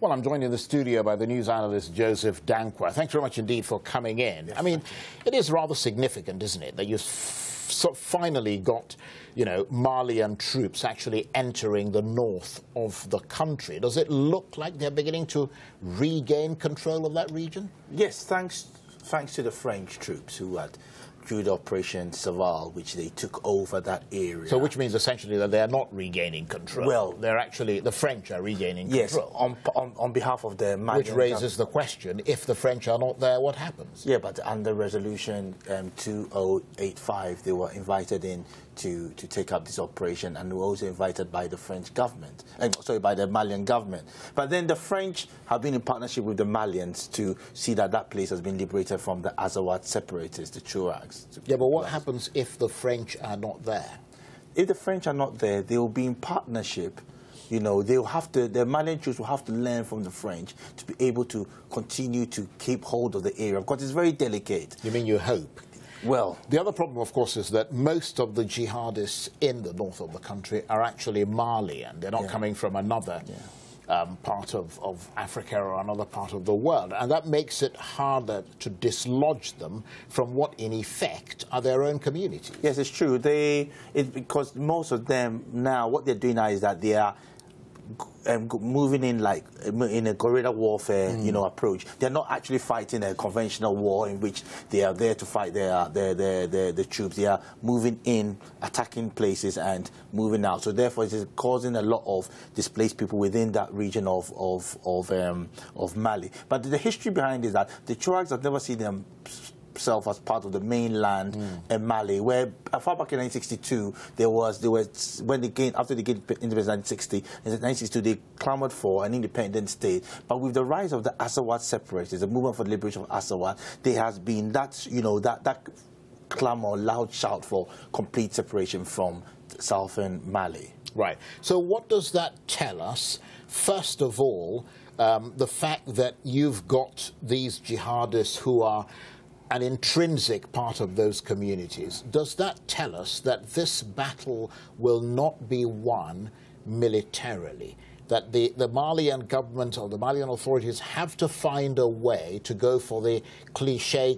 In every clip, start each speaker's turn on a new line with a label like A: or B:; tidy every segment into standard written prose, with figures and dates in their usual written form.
A: Well, I'm joined in the studio by the news analyst Joseph Danquah. Thanks very much indeed for coming in.
B: Yes,
A: I mean, it is rather significant, isn't it, that you've finally got, you know, Malian troops actually entering the north of the country. Does it look like they're beginning to regain control of that region?
B: Yes, thanks to the French troops who had through the Operation Saval, which they took over that area.
A: So which means essentially that they're not regaining control.
B: Well,
A: they're actually, the French are regaining control.
B: Yes, on behalf of the Malian.
A: Which raises the question, if the French are not there, what happens?
B: Yeah, but under Resolution 2085, they were invited in to take up this operation, and were also invited by the French government, by the Malian government. But then the French have been in partnership with the Malians to see that that place has been liberated from the Azawad separatists, the Tuaregs.
A: Yeah, but what happens if the French are not there?
B: If the French are not there, they will be in partnership. You know, they'll have to, the Malian troops will have to learn from the French to be able to continue to keep hold of the area, because it's very delicate.
A: You mean you hope?
B: Well,
A: the other problem, of course, is that most of the jihadists in the north of the country are actually Malian. They're not coming from another part of Africa or another part of the world. And that makes it harder to dislodge them from what, in effect, are their own communities.
B: Yes, it's true. Because most of them now, what they're doing now is that they are moving in like in a guerrilla warfare, you know, approach. They're not actually fighting a conventional war in which they are there to fight the troops. They are moving in, attacking places and moving out. So therefore, it is causing a lot of displaced people within that region of Mali. But the history behind it is that the Tuaregs have never seen themselves as part of the mainland in Mali, where far back in 1962 after they gained independence in 1962 they clamored for an independent state. But with the rise of the Azawad separatists, the movement for the liberation of Azawad, there has been that, you know, that clamor, loud shout for complete separation from southern Mali.
A: Right. So what does that tell us? First of all, the fact that you've got these jihadists who are an intrinsic part of those communities. Does that tell us that this battle will not be won militarily? That the Malian government or the Malian authorities have to find a way to go for the cliche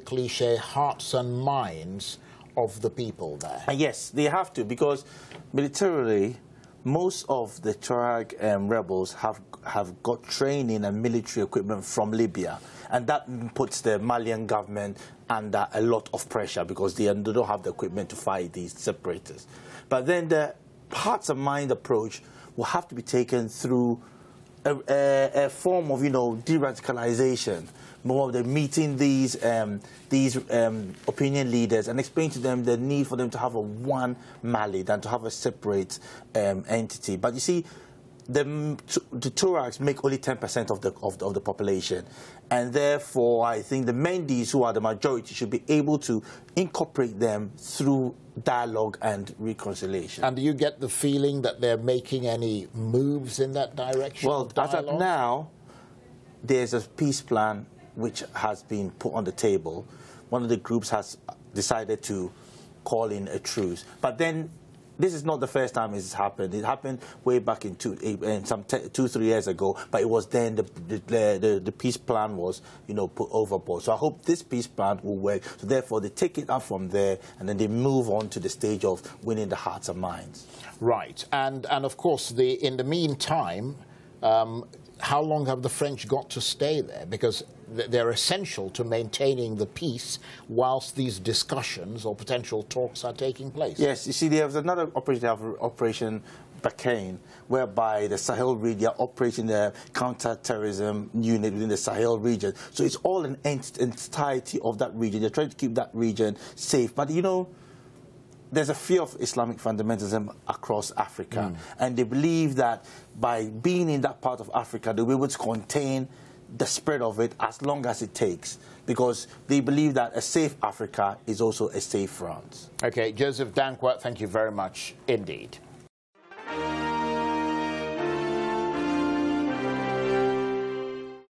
A: hearts and minds of the people there?
B: Yes, they have to, because militarily, most of the Tuareg rebels have got training and military equipment from Libya, and that puts the Malian government under a lot of pressure because they don't have the equipment to fight these separatists. But then the hearts and mind approach will have to be taken through a form of, you know, de-radicalization, more of the meeting these opinion leaders and explain to them the need for them to have a one Mali than to have a separate entity. But you see, the Tuaregs make only 10% of the population, and therefore I think the Mendis, who are the majority, should be able to incorporate them through dialogue and reconciliation.
A: And do you get the feeling that they're making any moves in that direction?
B: Well, as of now, there's a peace plan which has been put on the table. One of the groups has decided to call in a truce, but then this is not the first time it's happened. It happened way back in 2-3 years ago, but it was then the peace plan was, you know, put overboard. So I hope this peace plan will work. So therefore, they take it up from there, and then they move on to the stage of winning the hearts and minds.
A: Right, and of course, in the meantime, how long have the French got to stay there? Because they're essential to maintaining the peace whilst these discussions or potential talks are taking place.
B: Yes, you see, there's another Operation Bacane, whereby the Sahel region, they are operating the counter-terrorism unit within the Sahel region. So it's all an entirety of that region. They're trying to keep that region safe. But, you know, there's a fear of Islamic fundamentalism across Africa, and they believe that by being in that part of Africa, they'll be able to contain the spread of it as long as it takes, because they believe that a safe Africa is also a safe France.
A: Okay, Joseph Danquah, thank you very much indeed.